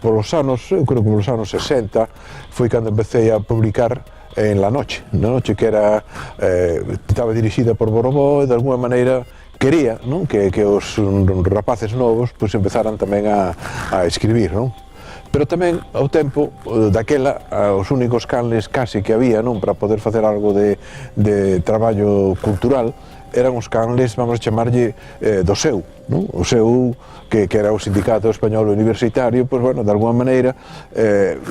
Polos anos, eu creo que polos anos 60 foi cando empecé a publicar en La Noche, que era estaba dirixida por Borobó e de alguma maneira quería, non? Que os rapaces novos pues, empezaran tamén a escribir, non? Pero tamén, ao tempo, daquela, os únicos canles casi que había, non? Para poder facer algo de traballo cultural eran os canles, vamos a chamarlle, do SEU, non? O SEU, que era o Sindicato Español Universitario, pois, bueno, de alguma maneira,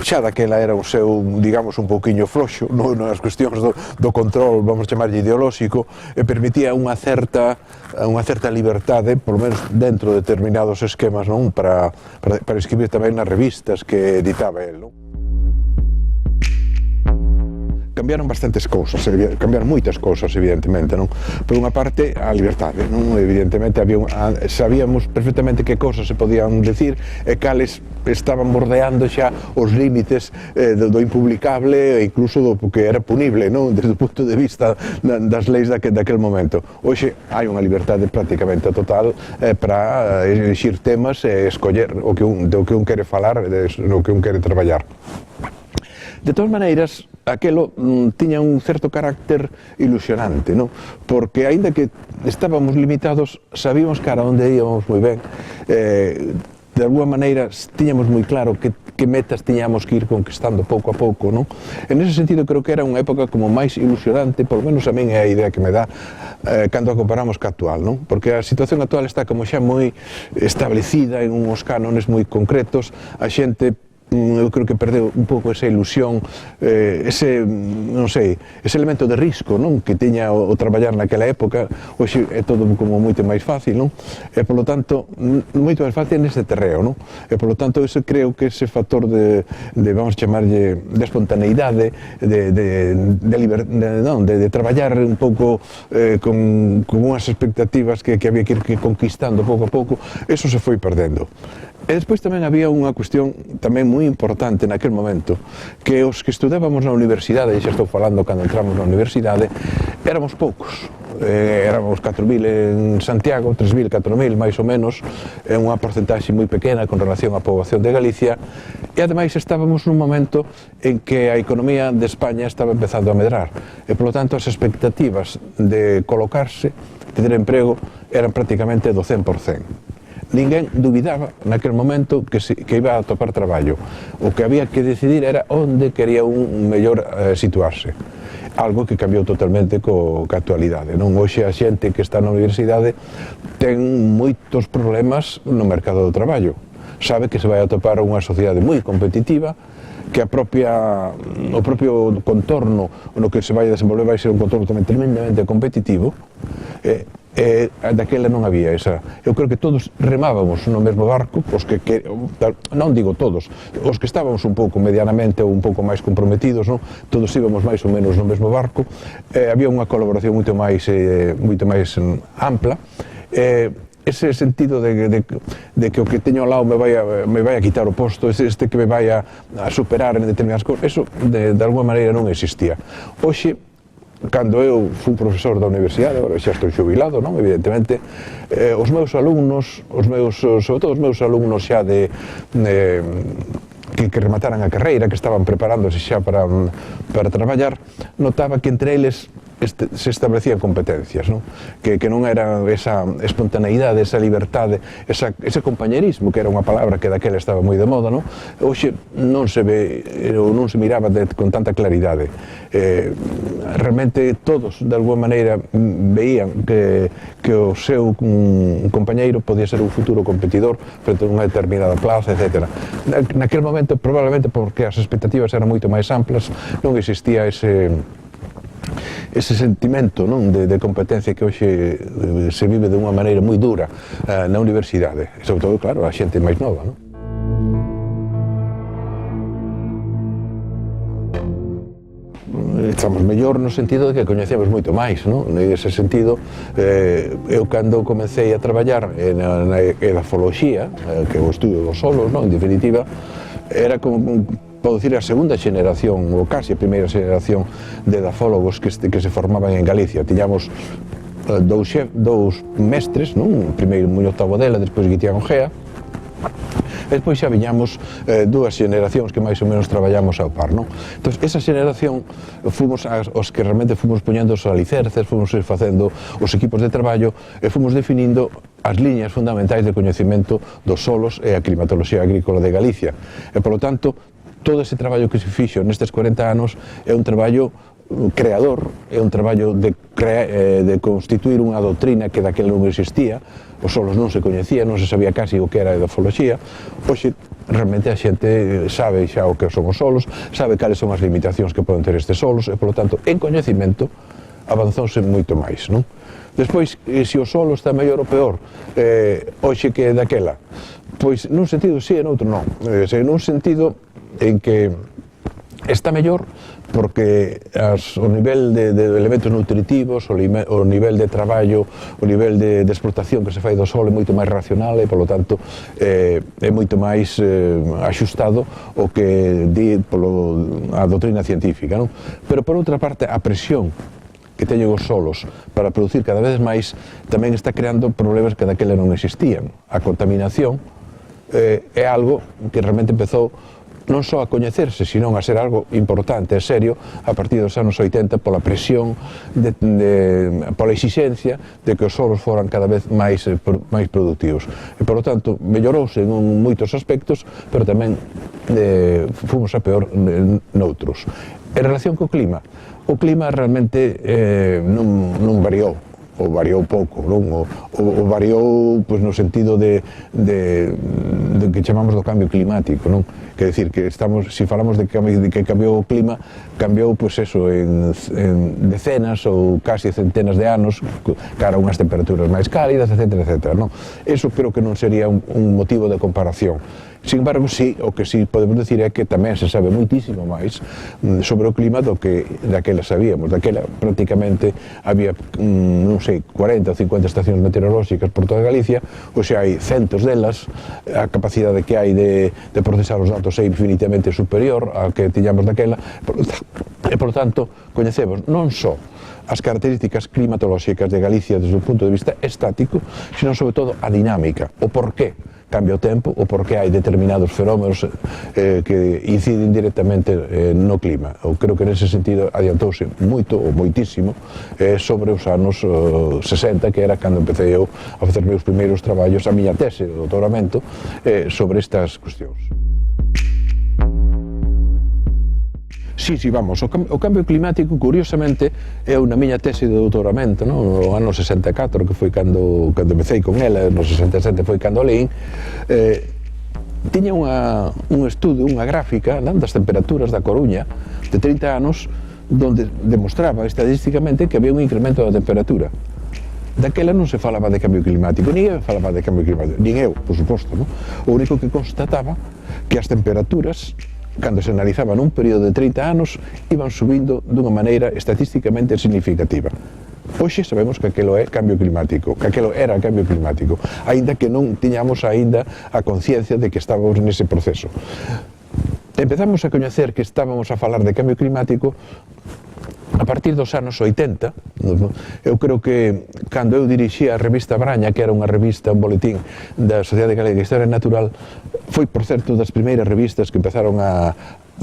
xa daquela era o SEU, digamos, un pouquiño floxo, nas cuestións do control, vamos a chamarlle ideolóxico, e permitía unha certa liberdade, polo menos dentro de determinados esquemas, non? Para escribir tamén nas revistas que editaba el, non? Cambiaron bastantes cousas, cambiaron moitas cousas, evidentemente, non? Por unha parte, a liberdade, non? Evidentemente, sabíamos perfectamente que cousas se podían decir e cales estaban bordeando xa os límites do impublicable e incluso do que era punible, non? Desde o punto de vista das leis daquel momento. Hoxe hai unha liberdade prácticamente total para elixir temas e escoller do que un quere falar e do que un quere traballar. De todas maneiras, aquelo tiña un certo carácter ilusionante, non? Porque, aínda que estábamos limitados, sabíamos que ara onde íamos moi ben, de alguma maneira tiñamos moi claro que metas tiñamos que ir conquistando pouco a pouco, non? En ese sentido, creo que era unha época como máis ilusionante, polo menos a min é a idea que me dá cando a comparamos ca actual, non? Porque a situación actual está como xa moi establecida en uns cánones moi concretos, a xente eu creo que perdeu un pouco esa ilusión, ese elemento de risco, non? Que tiña o traballar naquela época. Hoxe é todo como moito máis fácil, non? E, polo tanto, moito máis fácil neste terreo, non? E, polo tanto, creo que ese factor de vamos chamarlle, de espontaneidade, de traballar un pouco con unhas expectativas que había que ir conquistando pouco a pouco, eso se foi perdendo. E despois tamén había unha cuestión tamén moi importante naquele momento, que os que estudábamos na universidade, e xa estou falando cando entramos na universidade, éramos poucos. Éramos 4.000 en Santiago, 3.000, 4.000 máis ou menos, é unha porcentaxe moi pequena con relación á poboación de Galicia, e ademais estábamos nun momento en que a economía de España estaba empezando a medrar, e polo tanto as expectativas de colocarse, de ter emprego, eran prácticamente do 100%. Ninguén dubidaba naquele momento que iba a topar traballo. O que había que decidir era onde quería un mellor situarse. Algo que cambiou totalmente coa actualidade, non? Hoxe a xente que está na universidade ten moitos problemas no mercado do traballo. Sabe que se vai a topar unha sociedade moi competitiva, que o propio contorno no que se vai a desenvolver vai ser un contorno tamén tremendamente competitivo, daquela non había esa. Eu creo que todos remábamos no mesmo barco, non digo todos, os que estábamos un pouco medianamente ou un pouco máis comprometidos, non? Todos íbamos máis ou menos no mesmo barco, había unha colaboración moito máis ampla, ese sentido de que o que teño ao lado me vai a quitar o posto, este que me vai a superar en determinadas cousas, eso de alguma maneira non existía. Hoxe, cando eu fui profesor da universidade, agora xa estou xubilado, non? Evidentemente, os meus alumnos, sobre todo os meus alumnos xa que remataran a carreira, que estaban preparándose xa para traballar, notaba que entre eles se establecían competencias, non? Que non era esa espontaneidade, esa libertade, ese compañerismo, que era unha palabra que daquela estaba moi de moda, non? Hoxe non se ve, ou non se miraba con tanta claridade. Realmente todos, de alguma maneira, veían que o seu compañeiro podía ser un futuro competidor frente a unha determinada plaza, etc. Naquele momento, probablemente porque as expectativas eran moito máis amplas, non existía ese sentimento, non, de competencia que hoxe se vive de unha maneira moi dura na universidade, e sobre todo, claro, a xente máis nova, non? estamos mellor no sentido de que coñecemos moito máis, non? Nese sentido, eu cando comecei a traballar na edafoloxía, que é o estudo dos solos, non? En definitiva, era como, podo dicir, a segunda xeneración, ou casi a primeira xeneración de edafólogos que se formaban en Galicia. Tiñamos dous mestres, non? Primeiro Muñoz Tabodela, despois Guitián Ojea. Despois xa viñamos dúas xeneracións que máis ou menos traballamos ao par, non? Entón, esa xeneración fomos os que realmente fomos poñendo os alicerces, fomos facendo os equipos de traballo e fomos definindo as liñas fundamentais de coñecemento dos solos e a climatoloxía agrícola de Galicia. E, polo tanto, todo ese traballo que se fixo nestes 40 anos é un traballo creador, é un traballo de constituir unha doutrina que daquela non existía, os solos non se coñecían, non se sabía casi o que era a edafoloxía. Hoxe, realmente a xente sabe xa o que son os solos, sabe cales son as limitacións que poden ter estes solos e, polo tanto, en coñecemento avanzouse moito máis, non? Despois, se o solo está mellor ou peor hoxe que daquela, pois nun sentido sí e noutro non. Nun sentido en que está mellor porque o nivel de elementos nutritivos, o nivel de traballo, o nivel de explotación que se fai do solo é moito máis racional e, polo tanto, é moito máis axustado o que di a doutrina científica, non? Pero, por outra parte, a presión que teñen os solos para producir cada vez máis tamén está creando problemas que daquela non existían. A contaminación é algo que realmente empezou non só a coñecerse, senón a ser algo importante e serio a partir dos anos 80 pola presión, pola exixencia de que os solos foran cada vez máis productivos. E, por lo tanto, mellorouse en moitos aspectos, pero tamén fomos a peor noutros. En relación co clima, o clima realmente non variou, ou variou pouco, non? O variou no sentido de que chamamos do cambio climático, non? Quer dicir, que se falamos de que cambiou o clima, cambiou, pois eso, en decenas ou casi centenas de anos, cara a unhas temperaturas máis cálidas, etc., non? Eso creo que non sería un motivo de comparación. Sin embargo, sí, o que sí podemos dicir é que tamén se sabe moitísimo máis sobre o clima do que daquela sabíamos. Daquela prácticamente había, non sei, 40 ou 50 estacións meteorolóxicas por toda Galicia, ou xa hai centos delas, a capacidade que hai de procesar os datos é infinitamente superior ao que tiñamos daquela, e, por tanto, coñecemos non só as características climatolóxicas de Galicia desde o punto de vista estático, sino sobre todo a dinámica, o porqué cambia o tempo, ou porque hai determinados fenómenos que inciden directamente no clima. Eu creo que nese sentido adiantouse moito, ou moitísimo, sobre os anos 60, que era cando empecé eu a facer meus primeiros traballos, a miña tese de doutoramento sobre estas cuestións. Sí, vamos, o cambio climático, curiosamente, eu na miña tese de doutoramento, no ano 64, que foi cando empecé con ela, no 67 foi cando leín, tiña un estudo, unha gráfica das temperaturas da Coruña de 30 anos, donde demostraba estadísticamente que había un incremento da temperatura. Daquela non se falaba de cambio climático, nin eu falaba de cambio climático, nin eu, por suposto, non? O único que constataba que as temperaturas, cando se analizaba nun período de 30 anos, iban subindo dunha maneira estatísticamente significativa. Hoxe sabemos que aquilo é cambio climático, que aquilo era cambio climático, aínda que non tiñamos aínda a conciencia de que estábamos nese proceso. Empezamos a coñecer que estábamos a falar de cambio climático a partir dos anos 80. Eu creo que cando eu dirixía a revista Braña, que era unha revista, un boletín da Sociedade Galega de Historia Natural, foi, por certo, das primeiras revistas que empezaron a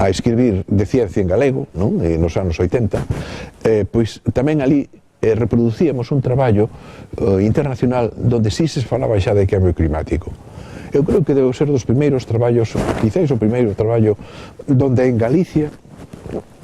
escribir de ciencia en galego, non? Nos anos 80, pois tamén ali reproducíamos un traballo internacional donde sí se falaba xa de cambio climático. Eu creo que debe ser dos primeiros traballos, quizáis o primeiro traballo, donde en Galicia,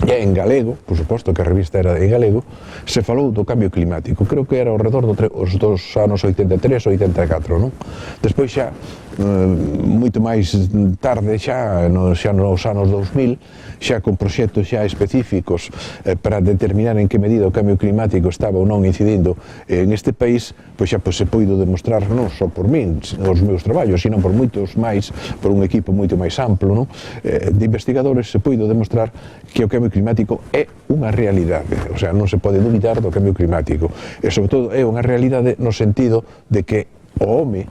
e en galego, por suposto que a revista era en galego, se falou do cambio climático. Creo que era ao redor dos anos 83 ou 84, non? Despois xa moito máis tarde xa nos anos 2000, xa con proxectos xa específicos para determinar en que medida o cambio climático estaba ou non incidindo en este país, pois xa se poido demostrar non só por min, os meus traballos, sino por moitos máis, por un equipo moito máis amplo, non? De investigadores, se poido demostrar que o cambio climático é unha realidade, o sea, non se pode dubidar do cambio climático, e sobre todo é unha realidade no sentido de que o home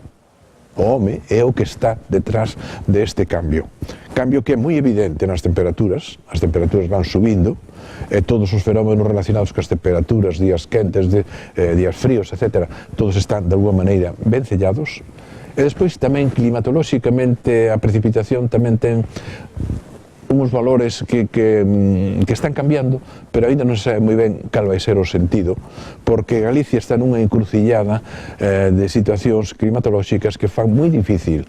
é o que está detrás deste cambio. Cambio que é moi evidente nas temperaturas, as temperaturas van subindo, e todos os fenómenos relacionados cas temperaturas, días quentes, días fríos, etc., todos están de alguma maneira vencellados, e despois tamén climatolóxicamente a precipitación tamén ten uns valores que están cambiando, pero ainda non se sabe moi ben cal vai ser o sentido, porque Galicia está nunha encrucillada de situacións climatolóxicas que fan moi difícil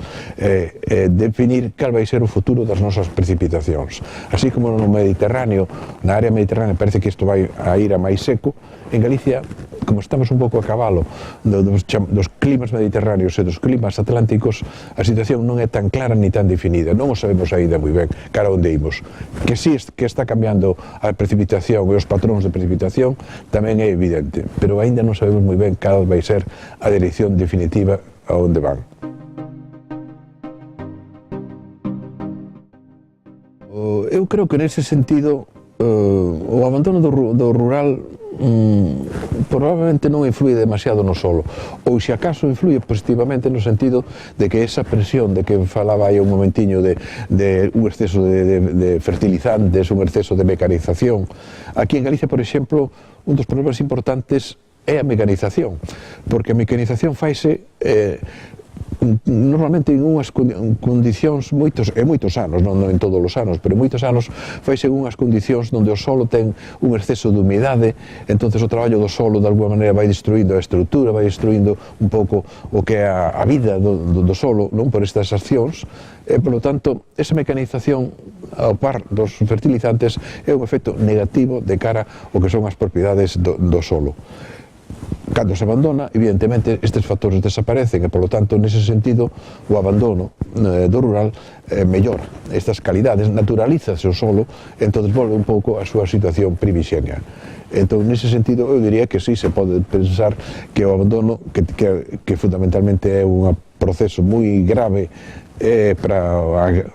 definir cal vai ser o futuro das nosas precipitacións. Así como no Mediterráneo, na área mediterránea parece que isto vai a ir a máis seco, en Galicia, como estamos un pouco a cabalo dos climas mediterráneos e dos climas atlánticos, a situación non é tan clara ni tan definida, non o sabemos ainda moi ben cara onde imos. Que si que está cambiando a precipitación e os patróns de precipitación tamén é evidente, pero ainda non sabemos moi ben cal vai ser a dirección definitiva a onde van. Eu creo que nese sentido o abandono do rural probablemente non influye demasiado no solo, ou se acaso influye positivamente no sentido de que esa presión de que falaba aí un momentiño de un exceso de fertilizantes, un exceso de mecanización. Aquí en Galicia, por exemplo, un dos problemas importantes é a mecanización, porque a mecanización faise normalmente en unhas condicións moitos anos, non en todos os anos, pero moitos anos faise en unhas condicións onde o solo ten un exceso de humidade, entonces o traballo do solo de alguma maneira vai destruindo a estrutura, vai destruindo un pouco o que é a vida do solo, non, por estas accións, e polo tanto esa mecanización ao par dos fertilizantes é un efecto negativo de cara ao que son as propiedades do solo. Cando se abandona, evidentemente, estes factores desaparecen e, polo tanto, nese sentido, o abandono do rural mellora estas calidades, naturalízase o solo, entón volve un pouco a súa situación primixenia. Entón, nese sentido, eu diría que sí, se pode pensar que o abandono, que fundamentalmente é un proceso moi grave para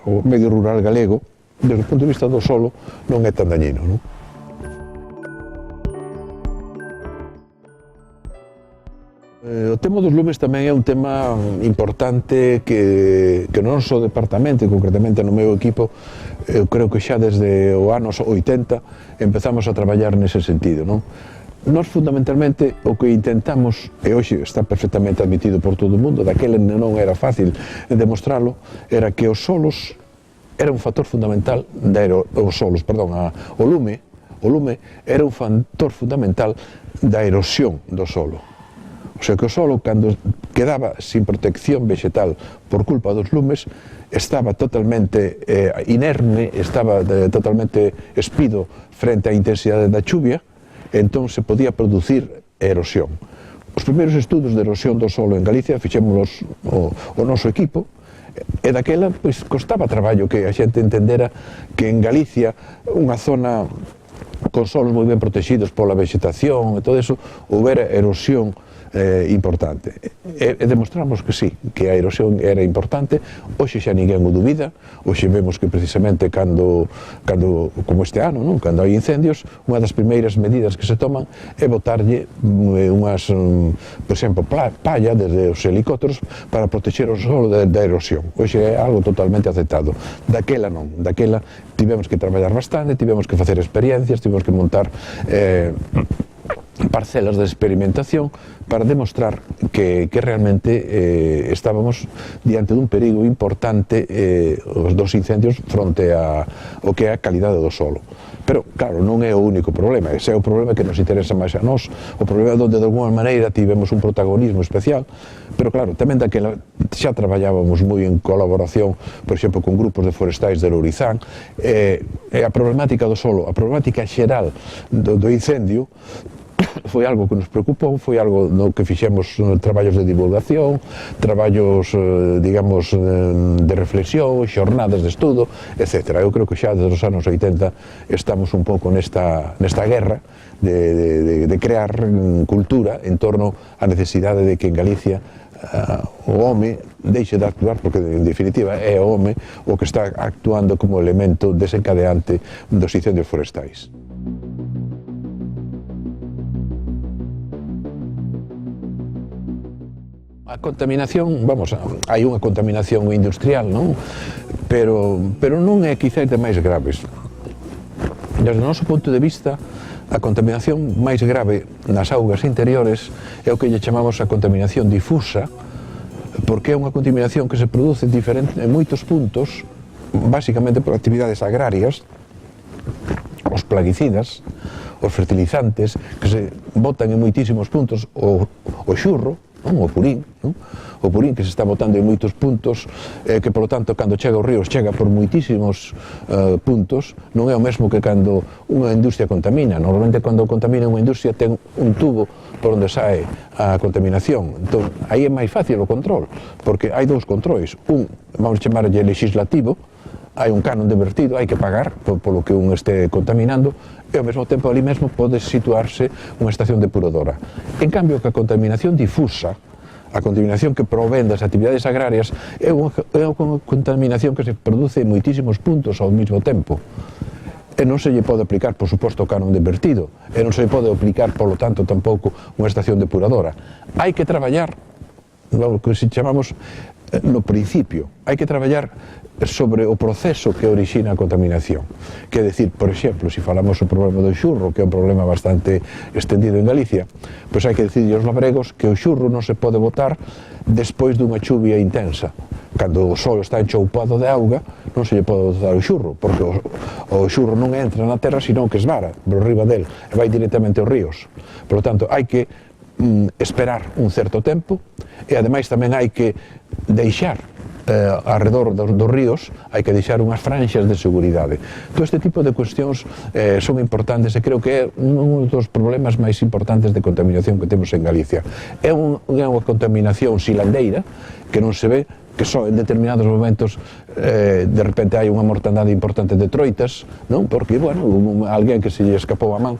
o medio rural galego, desde o punto de vista do solo, non é tan dañino, non? O tema dos lumes tamén é un tema importante que no noso departamento, e concretamente no meu equipo, eu creo que xa desde os anos 80 empezamos a traballar nese sentido, non? Nós fundamentalmente o que intentamos, e hoxe está perfectamente admitido por todo o mundo, daquela non era fácil demostralo, era que os solos era un factor fundamental, o lume era un factor fundamental da erosión do solo. O sea que o solo, cando quedaba sin protección vegetal por culpa dos lumes, estaba totalmente inerme, estaba totalmente espido frente á intensidade da chuvia, e entón se podía producir erosión. Os primeiros estudos de erosión do solo en Galicia fixémonos o noso equipo, e daquela pois costaba traballo que a xente entendera que en Galicia, unha zona con solos moi ben protegidos pola vegetación e todo eso, houbera erosión importante. E demostramos que sí, que a erosión era importante. Hoxe xa ninguén o dubida, hoxe vemos que precisamente cando como este ano, non? Cando hai incendios, unha das primeiras medidas que se toman é botarlle unhas, por exemplo, palla desde os helicópteros para protexer o solo da erosión. Hoxe é algo totalmente aceptado. Daquela non, daquela tivemos que traballar bastante, tivemos que facer experiencias, tivemos que montar parcelas de experimentación para demostrar que realmente estábamos diante dun perigo importante dos incendios fronte ao que é a calidade do solo. Pero, claro, non é o único problema, ese é o problema que nos interesa máis a nós, o problema onde de alguma maneira tivemos un protagonismo especial, pero claro, tamén daquela xa traballábamos moi en colaboración, por exemplo, con grupos de forestais de Lourizán, e a problemática do solo, a problemática xeral do incendio, foi algo que nos preocupou, foi algo no que fixemos traballos de divulgación, traballos, digamos, de reflexión, xornadas de estudo, etc. Eu creo que xa desde os anos 80 estamos un pouco nesta guerra de crear cultura en torno á necesidade de que en Galicia o home deixe de actuar, porque en definitiva é o home o que está actuando como elemento desencadeante dos incendios forestais. A contaminación, vamos, hai unha contaminación industrial, non? Pero non é quizás de máis graves. Desde o noso punto de vista, a contaminación máis grave nas augas interiores é o que lle chamamos a contaminación difusa, porque é unha contaminación que se produce en moitos puntos, basicamente por actividades agrarias, os plaguicidas, os fertilizantes, que se botan en moitísimos puntos, o xurro, o purín, o purín que se está botando en moitos puntos, que polo tanto cando chega aos ríos chega por moitísimos puntos, non é o mesmo que cando unha industria contamina. Normalmente cando contamina unha industria ten un tubo por onde sae a contaminación. Entón, aí é máis fácil o control, porque hai dous controis. Un, vamos chamarlle legislativo, hai un canon de vertido, hai que pagar polo que un este contaminando, e ao mesmo tempo ali mesmo pode situarse unha estación depuradora. En cambio, que a contaminación difusa, a contaminación que provén das actividades agrarias, é unha contaminación que se produce en moitísimos puntos ao mesmo tempo. E non se lle pode aplicar, por suposto, o canon de vertido, e non se lle pode aplicar, polo tanto, tampouco unha estación depuradora. Hai que traballar, o que chamamos no principio, hai que traballar sobre o proceso que orixina a contaminación. Que é dicir, por exemplo, se falamos o problema do xurro, que é un problema bastante extendido en Galicia, pois hai que dicir aos labregos que o xurro non se pode botar despois dunha chuvia intensa. Cando o solo está enchoupado de auga, non se lle pode botar o xurro, porque o xurro non entra na terra, senón que esvara por riba del e vai directamente aos ríos. Por lo tanto, hai que esperar un certo tempo e ademais tamén hai que deixar alrededor dos ríos, hai que deixar unhas franxas de seguridade. Todo este tipo de cuestións son importantes e creo que é un dos problemas máis importantes de contaminación que temos en Galicia. É unha contaminación silandeira que non se ve, que só en determinados momentos de repente hai unha mortandade importante de troitas, non? Porque, bueno, alguén que se lle escapou a man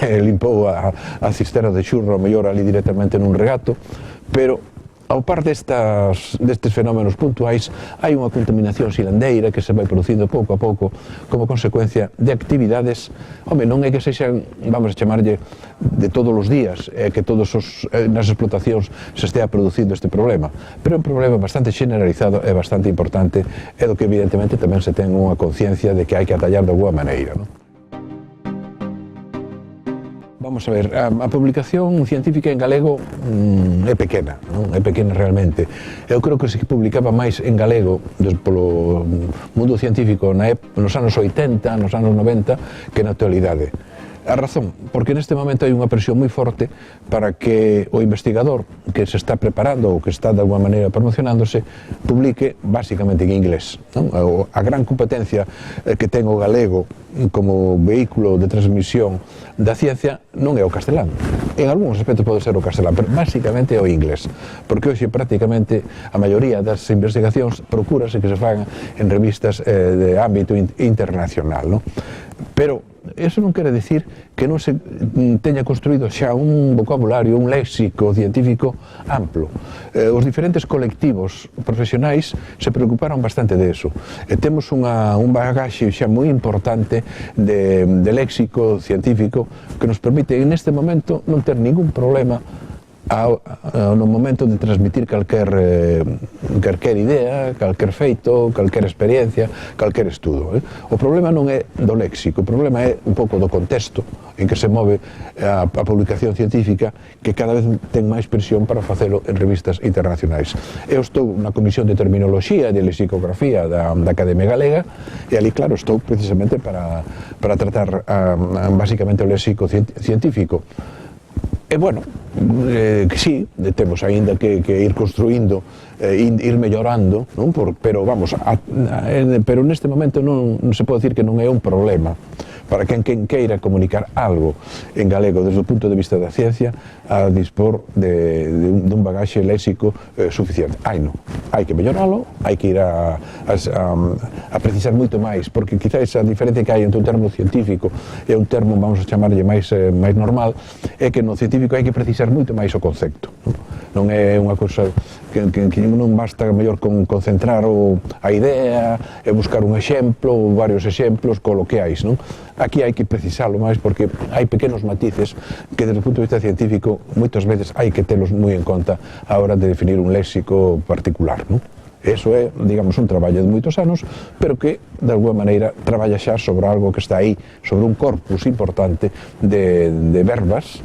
limpou a cisterna de xurro, mellor ali directamente nun regato, pero ao par destes fenómenos puntuais, hai unha contaminación silandeira que se vai producindo pouco a pouco como consecuencia de actividades, non é que sexan, vamos a chamarlle, de todos os días, que nas explotacións se estea producindo este problema, pero é un problema bastante generalizado e bastante importante, e do que evidentemente tamén se ten unha conciencia de que hai que atallar de alguma maneira, non? Vamos a ver, a publicación científica en galego é pequena, non? É pequena realmente. Eu creo que se publicaba máis en galego polo mundo científico nos anos 80, nos anos 90, que na actualidade. A razón, porque neste momento hai unha presión moi forte para que o investigador que se está preparando ou que está de alguma maneira promocionándose publique basicamente en inglés, non? A gran competencia que ten o galego como vehículo de transmisión da ciencia non é o castelán. En algúns aspectos pode ser o castelán, pero basicamente é o inglés, porque hoxe prácticamente a maioría das investigacións procúrase que se fagan en revistas de ámbito internacional, non? Pero eso non quere dicir que non se teña construído xa un vocabulario, un léxico científico amplo. Os diferentes colectivos profesionais se preocuparon bastante de eso. Temos un bagaxe xa moi importante de léxico científico que nos permite en este momento non ter ningún problema no momento de transmitir calquer idea, calquer feito, calquer experiencia, calquer estudo. O problema non é do léxico, o problema é un pouco do contexto en que se move a publicación científica, que cada vez ten máis presión para facelo en revistas internacionais. Eu estou na Comisión de Terminoloxía e de Lexicografía da Academia Galega, e ali, claro, estou precisamente para tratar basicamente o léxico científico. E, bueno, que sí, temos aínda que ir construindo, ir mellorando, non? Pero vamos, pero neste momento non se pode dicir que non é un problema para quen queira comunicar algo en galego desde o punto de vista da ciencia a dispor dun bagaxe léxico suficiente. Hai que melloralo, hai que ir a precisar moito máis, porque quizás a diferencia que hai entre un termo científico e un termo, vamos a chamarlle máis normal, é que no científico hai que precisar moito máis o concepto. Non é unha cousa que non basta mellor con concentrar a idea e buscar un exemplo ou varios exemplos coloquiais, non? Aquí hai que precisalo máis porque hai pequenos matices que desde o punto de vista científico moitas veces hai que telos moi en conta a hora de definir un léxico particular, non? Eso é, digamos, un traballo de moitos anos, pero que, de alguma maneira, traballa xa sobre algo que está aí, sobre un corpus importante de verbas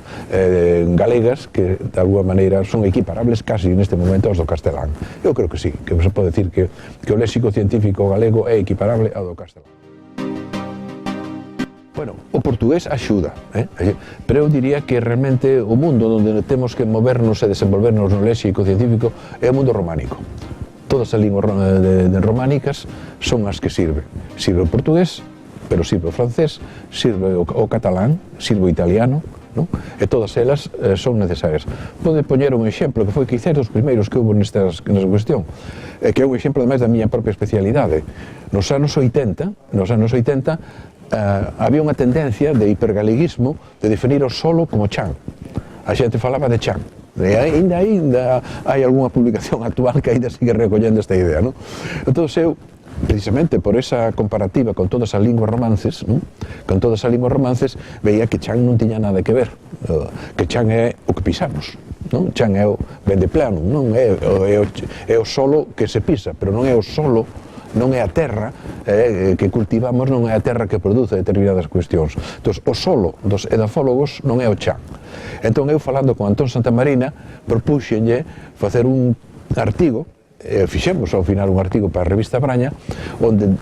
galegas que, de alguma maneira, son equiparables casi neste momento aos do castelán. Eu creo que sí, que se pode decir que o léxico científico galego é equiparable ao do castelán. Bueno, o portugués axuda, pero eu diría que realmente o mundo onde temos que movernos e desenvolvernos no léxico científico é o mundo románico. Todas as linguas románicas son as que sirve. Sirve o portugués, pero sirve o francés, sirve o catalán, sirve o italiano, non? E todas elas son necesarias. Pode poñer un exemplo que foi quizás dos primeiros que houve nesta cuestión, que é un exemplo ademais da miña propia especialidade. Nos anos 80 había unha tendencia de hipergaleguismo de definir o solo como chan. A xente falaba de chan. E ainda hai algunha publicación actual que ainda sigue recollendo esta idea, non? Entón eu, precisamente por esa comparativa con todas as linguas romances, non? Con todas as linguas romances, veía que chan non tiña nada que ver, que chan é o que pisamos, non? Chan é o vende plano, non é o solo que se pisa, pero non é o solo, non é a terra que cultivamos, non é a terra que produce determinadas cuestións. Entón, o solo dos edafólogos non é o chan. Entón, eu falando con Antón Santamarina, propúxenlle facer un artigo, fixemos ao final un artigo para a revista Braña, onde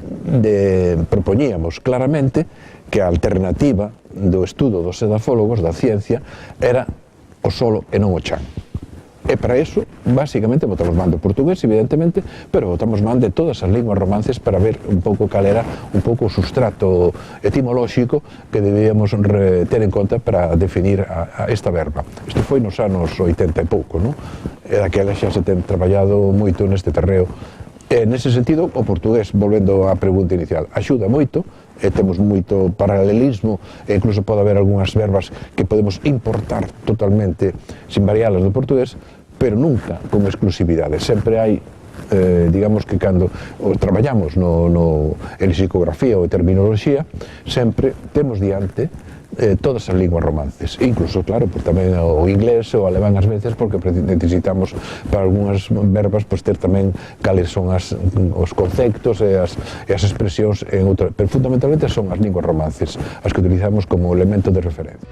propoñíamos claramente que a alternativa do estudo dos edafólogos, da ciencia, era o solo e non o chan. E para iso, basicamente, botamos man do portugués, evidentemente, pero botamos man de todas as linguas romances para ver un pouco cal era un pouco o substrato etimolóxico que debíamos ter en conta para definir a esta verba. Isto foi nos anos 80 e pouco, non? E daquela xa se ten traballado moito neste terreo. E nese sentido, o portugués, volvendo á pregunta inicial, axuda moito, e temos moito paralelismo, e incluso pode haber algunhas verbas que podemos importar totalmente sin varialas do portugués, pero nunca con exclusividade. Sempre hai, digamos que cando traballamos en lexicografía ou terminoloxía, sempre temos diante todas as linguas romances, incluso, claro, tamén o inglés ou o alemán ás veces, porque necesitamos para algunhas verbas ter tamén cales son os conceptos e as expresións en outra, pero fundamentalmente son as linguas romances as que utilizamos como elemento de referencia.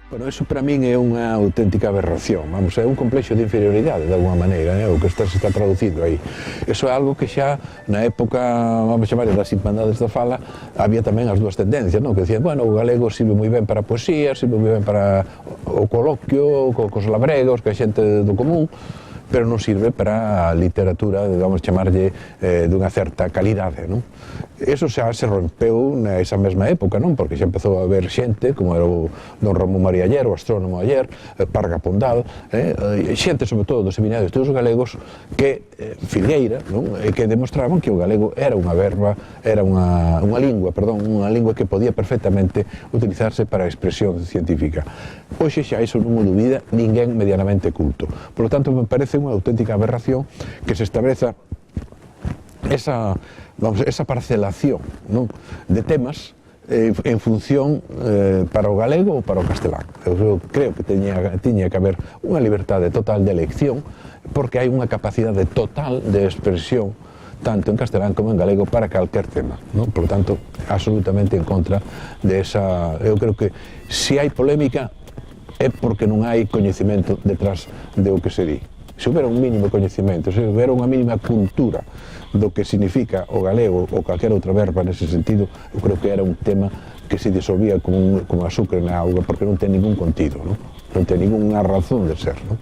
Bueno, eso para min é unha auténtica aberración, vamos, é un complexo de inferioridade de alguma maneira, o que se está traducindo aí. Eso é algo que xa na época, vamos chamar, das Irmandades da Fala, había tamén as dúas tendencias, non? Que decían, bueno, o galego sirve moi ben para a poesía, sirve moi ben para o coloquio, cos labregos, que a xente do común, pero non sirve para a literatura, vamos chamarlle, dunha certa calidade, non? Eso xa se rompeu nesa mesma época, non? Porque xa empezou a haber xente, como era o don Ramón María Ayer, o astrónomo Ayer, Parga Pondal, xente, sobre todo, dos seminarios dos galegos, que, Filgueira, non? Que demostraban que o galego era unha verba, era unha lingua que podía perfectamente utilizarse para a expresión científica. Hoxe xa iso non o dubida ninguén medianamente culto. Por lo tanto, me parece unha auténtica aberración que se estableza esa parcelación, non? De temas en función para o galego ou para o castelán. Eu creo que tiña que haber unha liberdade total de elección porque hai unha capacidade total de expresión tanto en castelán como en galego para calquer tema, non? Por lo tanto, absolutamente en contra de esa... Eu creo que se hai polémica é porque non hai coñecemento detrás de o que se di. se houbera un mínimo coñecemento, se houbera unha mínima cultura do que significa o galego ou calquera outra verba nese sentido, eu creo que era un tema que se disolvía como azúcar na auga porque non ten ningún contido, non ten ninguna razón de ser, non?